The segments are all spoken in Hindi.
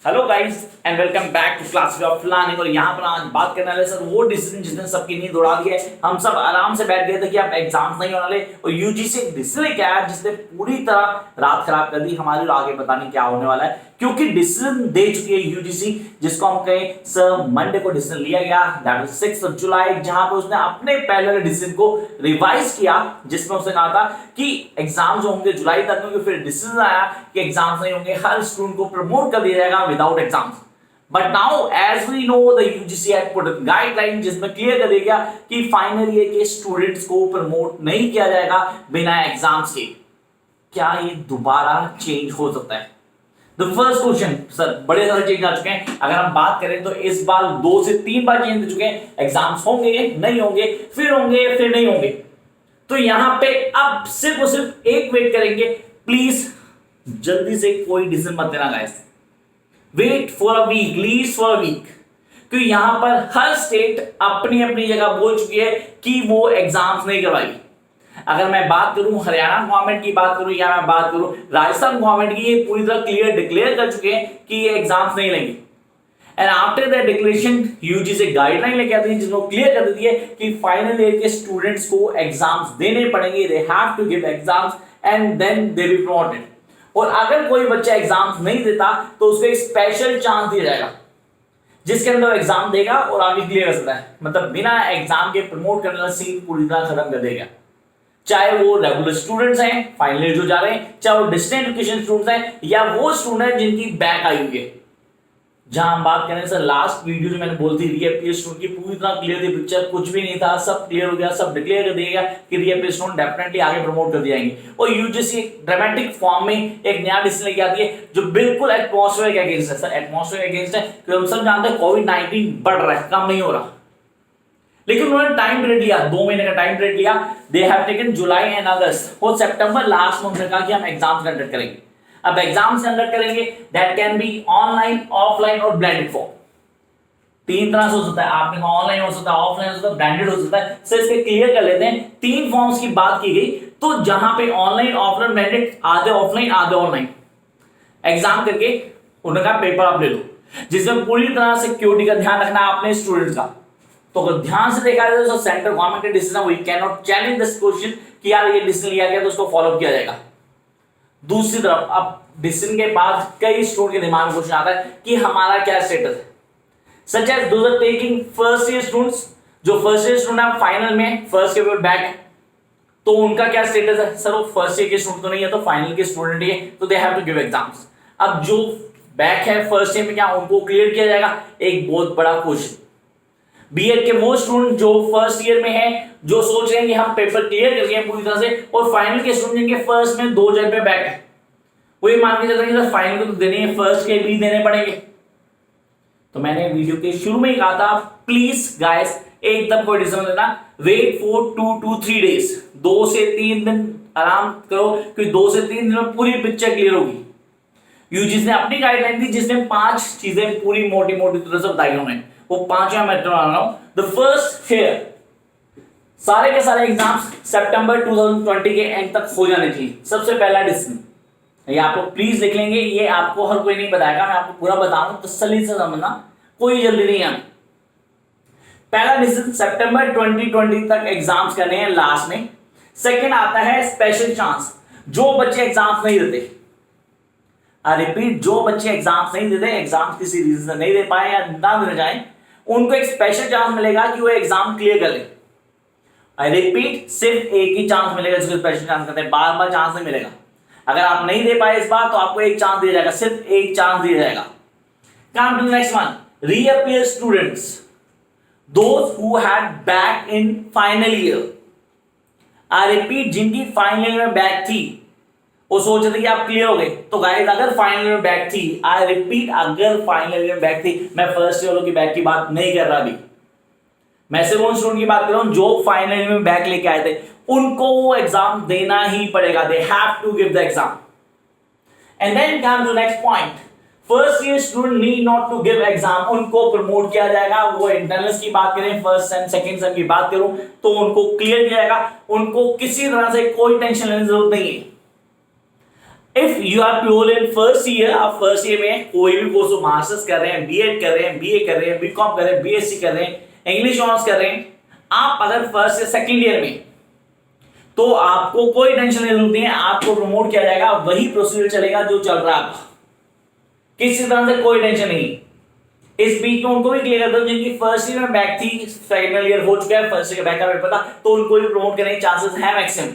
Hello guys and welcome back to class of learning. और यहाँ पर आज बात करने वाले सर वो डिसीजन जिसने सबकी नींद उड़ा दी है। हम सब आराम से बैठ गए थे कि अब एग्जाम्स नहीं होने वाले और यूजीसी एक डिसीजन क्या है जिसने पूरी तरह रात खराब कर दी हमारी और आगे पता नहीं क्या होने वाला है, क्योंकि डिसीजन दे चुकी है यूजीसी, जिसको हम कहें सर मंडे को डिसीजन लिया गया, दैट इज 6 जुलाई, जहां पे उसने अपने पहले डिसीजन को रिवाइज किया जिसमें उसने कहा था कि एग्जाम जो होंगे जुलाई तक होंगे। फिर डिसीजन आया कि एग्जाम्स नहीं होंगे, हर स्टूडेंट को प्रमोट कर दिया जाएगा without exams. But now, as we know, the UGC had put a guideline जिसमें क्लियर कर दिया गया कि फाइनल ईयर के स्टूडेंट्स को प्रमोट नहीं किया जाएगा बिना एग्जाम्स के। क्या ये दोबारा चेंज हो सकता है? द फर्स्ट क्वेश्चन, सर बड़े सारे चेंज आ चुके हैं। अगर हम बात करें तो इस बार 2 से 3 बार चेंज हो चुके हैं। एग्जाम्स होंगे, नहीं होंगे, फिर नहीं होंगे। तो यहां पे अब सिर्फ और सिर्फ एक वेट करेंगे, प्लीज जल्दी से कोई डिसीजन मत लेना guys. Wait for a week, lease for a week, क्योंकि यहां पर हर स्टेट अपनी अपनी जगह बोल चुकी है कि वो एग्जाम्स नहीं करवाएगी। अगर मैं बात करूं हरियाणा गवर्नमेंट की बात करूं या मैं बात करूं राजस्थान गवर्नमेंट की, ये पूरी तरह क्लियर डिक्लेयर कर चुके हैं कि ये एग्जाम्स नहीं लेंगे। And after that declaration UG से गाइडलाइन लेके आती है जिसमें क्लियर कर देती है कि फाइनल ईयर के स्टूडेंट्स को एग्जाम्स देने पड़ेंगे, they have to give exams and then they be promoted. और अगर कोई बच्चा एग्जाम्स नहीं देता तो उसको एक स्पेशल चांस दिया जाएगा जिसके अंदर एग्जाम देगा और आगे क्लियर कर सकता है। मतलब बिना एग्जाम के प्रमोट करने वाला सीन पूरी तरह खत्म कर देगा। चाहे वो रेगुलर स्टूडेंट्स हैं फाइनल ईयर जो जा रहे हैं, चाहे वो डिस्टेंस एजुकेशन स्टूडेंट्स हैं या वो स्टूडेंट जिनकी बैक आई हुई है। जहां हम बात करें सर लास्ट वीडियो जो मैंने बोली थी रीअपीयर स्टूडेंट की, पूरी तरह क्लियर थी पिक्चर, कुछ भी नहीं था, सब क्लियर हो गया, सब डिक्लेयर कर दिया गया कि रीअपीयर स्टूडेंट डेफिनेटली आगे प्रमोट कर दिए जाएंगे। और यूजीसी एक ड्रामेटिक फॉर्म में एक नया डिसीजन लेके आती है जो बिल्कुल एटमॉस्फेयर के अगेंस्ट है। सर एटमॉस्फेयर के अगेंस्ट है क्योंकि हम सब जानते हैं कोविड-19 बढ़ रहा है, कम नहीं हो रहा। लेकिन उन्होंने टाइम पीरियड लिया, 2 महीने का टाइम पीरियड लिया। They have taken July and August और सितंबर लास्ट मंथ में कहा कि हम एग्जाम्स कंडक्ट करेंगे। अब एग्जाम्स कंडक्ट करेंगे, that can be online, offline और ब्लेंडेड फॉर्म। 3 तरह से हो सकता है, आपने ऑनलाइन हो सकता है, ऑफलाइन हो सकता है, ब्लेंडेड हो सकता है। सो इसके क्लियर कर लेते हैं। 3 फॉर्म्स की बात की गई, तो जहां पे ऑनलाइन, ऑफलाइन, ब्लेंडेड, आधे ऑफलाइन आधे ऑनलाइन एग्जाम करके उनका पेपर आप ले लो, जिसमें पूरी तरह सिक्योरिटी का ध्यान रखना है अपने स्टूडेंट्स का। तो अगर ध्यान से देखा जाए तो सेंट्रल गवर्नमेंट का decision, we can not challenge this question कि यार ये डिसीजन लिया गया तो उसको फॉलो किया जाएगा। दूसरी तरफ अब डिसीजन के बाद कई स्टूडेंट के दिमाग में क्वेश्चन आता है कि हमारा क्या स्टेटस है। Such as those are taking first year students, जो फर्स्ट ईयर स्टूडेंट है फाइनल में फर्स्ट के पेपर बैक है, तो उनका क्या स्टेटस है? सर वो फर्स्ट ईयर के स्टूडेंट तो नहीं है, तो फाइनल के स्टूडेंट ही है, तो they have to give exams. अब जो बैक है फर्स्ट ईयर में, क्या उनको क्लियर किया जाएगा? एक बहुत बड़ा क्वेश्चन। बीएड के वो स्टूडेंट जो फर्स्ट ईयर में है, जो सोच रहे हैं कि हम पेपर क्लियर कर लिए पूरी तरह से, और फाइनल के स्टूडेंट जिनके फर्स्ट में 2 जगह पे बैक है, वो ये मान के चल रहे हैं फाइनल को तो देने हैं, फर्स्ट के भी देने पड़ेंगे। तो मैंने वीडियो के शुरू में ही कहा था प्लीज गाइस एकदम कोई डिसीजन लेना, वेट फॉर 2 to 3 डेज, 2 से 3 दिन आराम करो, क्योंकि 2 से 3 दिन में पूरी पिक्चर क्लियर होगी। यूजीसी ने अपनी गाइडलाइन दी जिसमें 5 चीजें पूरी मोटी मोटी तरह से बताई उन्होंने, वो 5 मैं बता रहा हूं। द फर्स्ट हियर, सारे के सारे एग्जाम्स सितंबर 2020 के एंड तक हो जाने चाहिए। सबसे पहला डिसीजन ये आप लोग प्लीज लिख लेंगे, ये आपको हर कोई नहीं बताएगा, मैं आपको पूरा बताऊं तो तसल्ली से समझना, कोई जल्दी नहीं है। पहला डिसीजन सितंबर 2020 तक एग्जाम्स करने हैं लास्ट में। सेकंड आता है स्पेशल चांस, जो बच्चे एग्जाम्स नहीं देते, रिपीट, जो बच्चे एग्जाम्स नहीं देते, एग्जाम्स किसी रीजन से नहीं दे पाए या ना देने जाए, उनको एक स्पेशल चांस मिलेगा कि वो एग्जाम क्लियर कर ले। आई रिपीट, सिर्फ एक ही चांस मिलेगा जिसको स्पेशल चांस कहते हैं, बार बार चांस नहीं मिलेगा। अगर आप नहीं दे पाए इस बार तो आपको एक चांस दिया जाएगा, सिर्फ एक चांस दिया जाएगा। Come to next one, reappear students, those who had back in final year. I repeat, जिनकी फाइनल ईयर में बैक थी, वो सोच रहे थे कि आप क्लियर हो गए, तो गाइस अगर फाइनल ईयर में बैक थी, आई रिपीट अगर फाइनल ईयर में बैक थी, मैं फर्स्ट ईयर की बैक की बात नहीं कर रहा अभी, मैं सिर्फ उन स्टूडेंट की बात कर रहा हूं जो फाइनल ईयर में बैक लेके आए थे, उनको वो एग्जाम देना ही पड़ेगा, they have to give the exam. And then come to next point, first year student need not to give exam, उनको प्रमोट किया जाएगा। वो इंटरनल्स की बात करें, फर्स्ट सेम सेकंड सेम की बात करूं तो उनको क्लियर किया जाएगा, उनको किसी तरह से कोई टेंशन लेने की जरूरत नहीं है। If you are pure in first year, आप फर्स्ट ईयर में कोई भी कोर्स, मास्टर्स कर रहे हैं, बीएड कर रहे हैं, बीए कर रहे हैं, बीकॉम कर रहे हैं, बीएससी कर रहे हैं, इंग्लिश ऑनर्स कर रहे हैं, आप अगर फर्स्ट या सेकंड ईयर में, तो आपको कोई टेंशन नहीं होती है, आपको प्रमोट किया जाएगा, वही प्रोसीजर चलेगा जो चल रहा है, किसी तरह से कोई टेंशन नहीं। इस बीच में उनको भी क्लियर कर दो जिनकी फर्स्ट ईयर में बैक थी, सेकंड ईयर हो चुका है, फर्स्ट ईयर बैक का पेपर था, तो उनको भी प्रमोट करने के चांसेस है मैक्सिमम,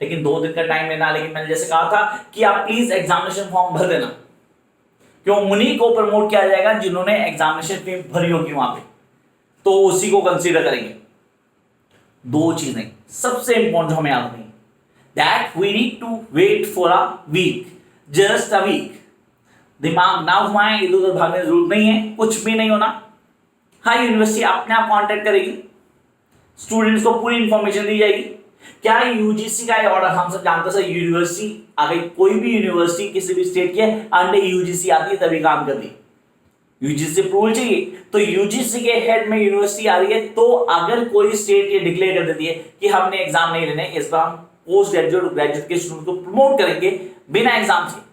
लेकिन 2 दिन का टाइम लेना। लेकिन मैंने जैसे कहा था कि आप प्लीज एग्जामिनेशन फॉर्म भर देना, क्यों उन्हीं को प्रमोट किया जाएगा जिन्होंने एग्जामिनेशन फीस भरी होगी वहां पे, तो उसी को कंसीडर करेंगे। 2 चीजें सबसे इंपॉर्टेंट जो हमें याद रखनी, that we need to wait for a week, just a week. दिमाग ना घुमाएं, इधर उधर भागने की जरूरत नहीं है, कुछ भी नहीं होना। हाँ, यूनिवर्सिटी अपने आप कांटेक्ट करेगी, स्टूडेंट्स को पूरी इंफॉर्मेशन दी जाएगी। क्या यूजीसी का ऑर्डर, हम सब जानते हैं यूनिवर्सिटी, अगर कोई भी यूनिवर्सिटी किसी भी स्टेट की अंडर यूजीसी आती है तभी काम करती है, यूजीसी अप्रूवल चाहिए, तो यूजीसी के हेड में यूनिवर्सिटी आ रही है, तो अगर कोई स्टेट ये डिक्लेयर कर देती है कि हमने एग्जाम नहीं लेने, इस बार हम पोस्ट ग्रेजुएट और ग्रेजुएट के स्टूडेंट को प्रमोट करेंगे बिना एग्जाम से,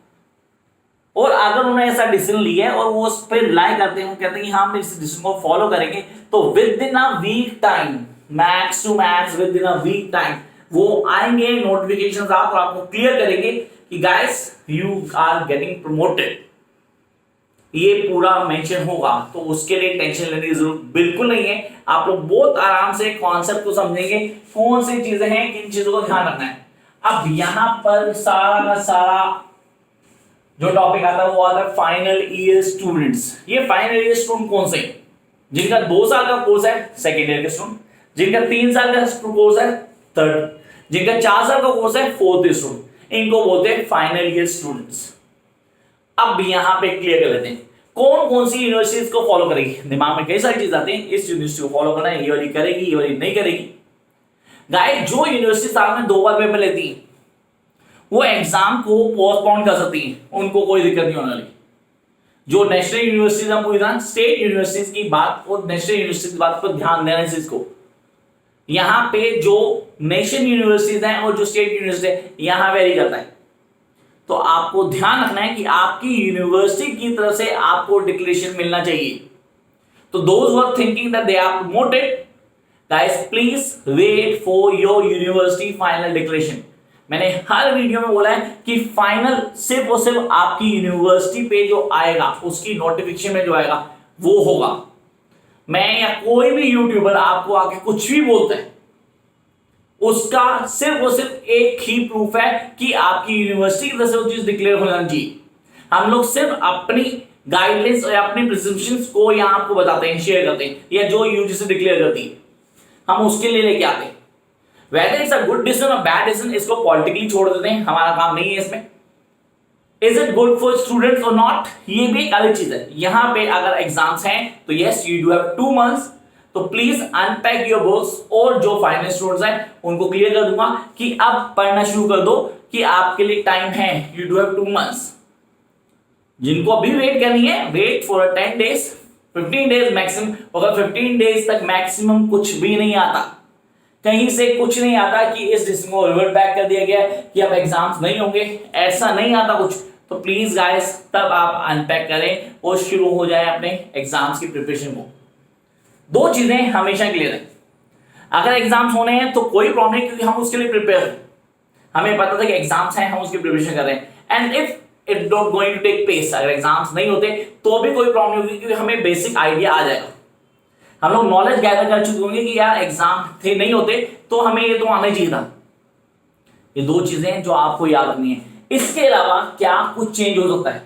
और अगर उन्होंने ऐसा डिसीजन लिया है और वो उस पर रिलाई करते हैं, कहते हैं कि हम इस डिसीजन को फॉलो करेंगे, तो within a week time, max to max within a week time वो आएंगे नोटिफिकेशंस आप, और आपको क्लियर करेंगे कि guys you are getting promoted, ये पूरा मेंशन होगा। तो उसके लिए टेंशन लेने की जरूरत बिल्कुल नहीं है, आप लोग बहुत आराम से कॉन्सेप्ट को समझेंगे, कौन सी चीजें हैं, किन चीजों को ध्यान रखना है। अब यहां पर सारा का सारा जो टॉपिक आता है वो आता है फाइनल ईयर स्टूडेंट्स। ये फाइनल ईयर स्टूडेंट कौन से, जिनका 2 साल का कोर्स है सेकेंड ईयर के स्टूडेंट, जिनका 3 साल का कोर्स है थर्ड, जिनका 4 साल का कोर्स है फोर्थ ईयर स्टूडेंट, इनको बोलते हैं फाइनल ईयर स्टूडेंट्स। अब यहां पे क्लियर कर लेते हैं कौन कौन सी यूनिवर्सिटीज को फॉलो करेगी। दिमाग में कई सारी चीज आती हैं, इस यूनिवर्सिटी को फॉलो करना है, ये वाली करेगी, ये वाली नहीं करेगी। गाइस, जो यूनिवर्सिटी साल में 2 बार पेपर लेती है वो एग्जाम को पोस्टपोन कर सकती है, उनको कोई दिक्कत नहीं होने वाली। जो नेशनल यूनिवर्सिटीज, हम पूरी तरह स्टेट यूनिवर्सिटीज की बात और नेशनल यूनिवर्सिटीज की बात पर ध्यान देना इस चीज को। यहां पे जो नेशनल यूनिवर्सिटीज हैं और जो स्टेट यूनिवर्सिटी है यहां वेरी करता है, तो आपको ध्यान रखना है कि आपकी यूनिवर्सिटी की तरफ से आपको डिक्लेरेशन मिलना चाहिए। तो those who are thinking that they are promoted, guys please wait for your university final declaration. मैंने हर वीडियो में बोला है कि फाइनल सिर्फ और सिर्फ आपकी यूनिवर्सिटी पे जो आएगा, उसकी नोटिफिकेशन में जो आएगा वो होगा। मैं या कोई भी यूट्यूबर आपको आके कुछ भी बोलता है, उसका सिर्फ और सिर्फ एक ही प्रूफ है कि आपकी यूनिवर्सिटी की तरफ से वो चीज डिक्लेयर हो जानी चाहिए। हम लोग सिर्फ अपनी गाइडलाइंस और अपनी प्रिजम्पशंस को यहां आपको बताते हैं, शेयर करते हैं, या जो यूजीसी डिक्लेयर करती है हम उसके लिए लेके आते हैं। Whether it's a good decision और बैड डिसीजन, इसको पॉलिटिकली छोड़ देते हैं, हमारा काम नहीं है इसमें। Is it good for students और नॉट, ये भी एक अलग चीज है। यहां पे अगर एग्जाम्स हैं तो yes you do have 2 months, तो प्लीज अनपैक योर बुक्स, और जो फाइनल स्टूडेंट्स हैं उनको क्लियर कर दूंगा कि अब पढ़ना शुरू कर दो, कि आपके लिए टाइम है, यू डू हैव 2 मंथ्स। जिनको अभी वेट करनी है, wait for 10 days 15 days maximum. अगर 15 डेज तक मैक्सिमम कुछ भी नहीं आता, कहीं से कुछ नहीं आता कि इस डिसीजन को रिवर्ट बैक कर दिया गया कि अब एग्जाम्स नहीं होंगे, ऐसा नहीं आता कुछ, तो प्लीज गाइस तब आप अनपैक करें और शुरू हो जाए अपने एग्जाम्स की प्रिपरेशन को। 2 चीजें हमेशा क्लियर है, अगर एग्जाम्स होने हैं तो कोई प्रॉब्लम नहीं, क्योंकि हम उसके लिए प्रिपेयर हैं, हमें पता था कि एग्जाम्स हैं, हम उसकी प्रिपरेशन कर रहे हैं। And if it don't going to take place, अगर एग्जाम्स नहीं होते तो भी कोई प्रॉब्लम नहीं होगी, क्योंकि हमें बेसिक आइडिया आ जाएगा, हम लोग नॉलेज गैदर कर चुके होंगे कि यार एग्जाम थे नहीं होते तो हमें ये तो आना चाहिए था। ये 2 चीजें जो आपको याद रखनी है। इसके अलावा क्या कुछ चेंज हो सकता है,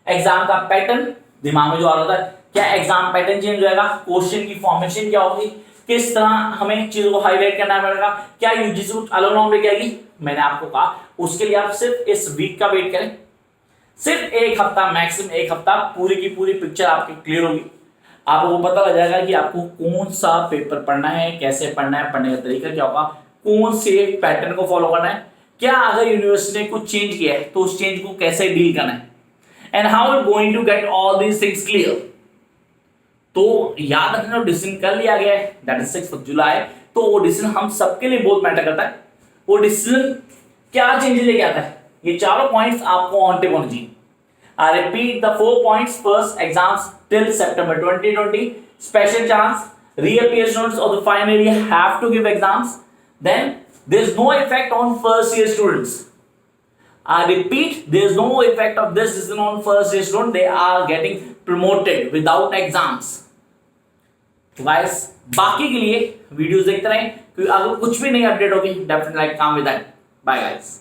एग्जाम का पैटर्न दिमाग में जो आ रहा था, क्या एग्जाम पैटर्न चेंज हो जाएगा, क्वेश्चन की फॉर्मेशन क्या होगी, किस तरह हमें चीजों को हाईलाइट करना पड़ेगा, क्या यूजीसी अलग नॉर्म लेके आएगी। मैंने आपको कहा उसके लिए आप सिर्फ इस वीक का वेट करें, सिर्फ 1 हफ्ता, मैक्सिमम 1 हफ्ता, पूरी की पूरी पिक्चर आपकी क्लियर होगी। आपको पता लग जाएगा कि आपको कौन सा पेपर पढ़ना है, कैसे पढ़ना है, पढ़ने का तरीका क्या होगा, कौन से पैटर्न को फॉलो करना है, क्या अगर यूनिवर्सिटी ने कुछ चेंज किया है तो उस चेंज को कैसे डील करना है, and how you going to get all these things clear. तो याद रखना डिसीजन कर लिया गया है, दैट इज 6 जुलाई, तो वो डिसीजन हम सबके लिए बहुत मैटर करता है। वो डिसीजन क्या चेंजेस लेके आता है, ये चारों पॉइंट्स आपको ऑन टिप होने चाहिए। I repeat the 4 points. First, exams till September 2020. Special chance. Reappear students of the final year have to give exams. Then, there is no effect on first year students. I repeat, there is no effect of this decision on first year students. They are getting promoted without exams. तो guys, बाकी के लिए वीडियोस देखते रहें, क्योंकि अगर कुछ भी नई अपडेट होगी डेफिनेटली काम विद दैट। Bye guys.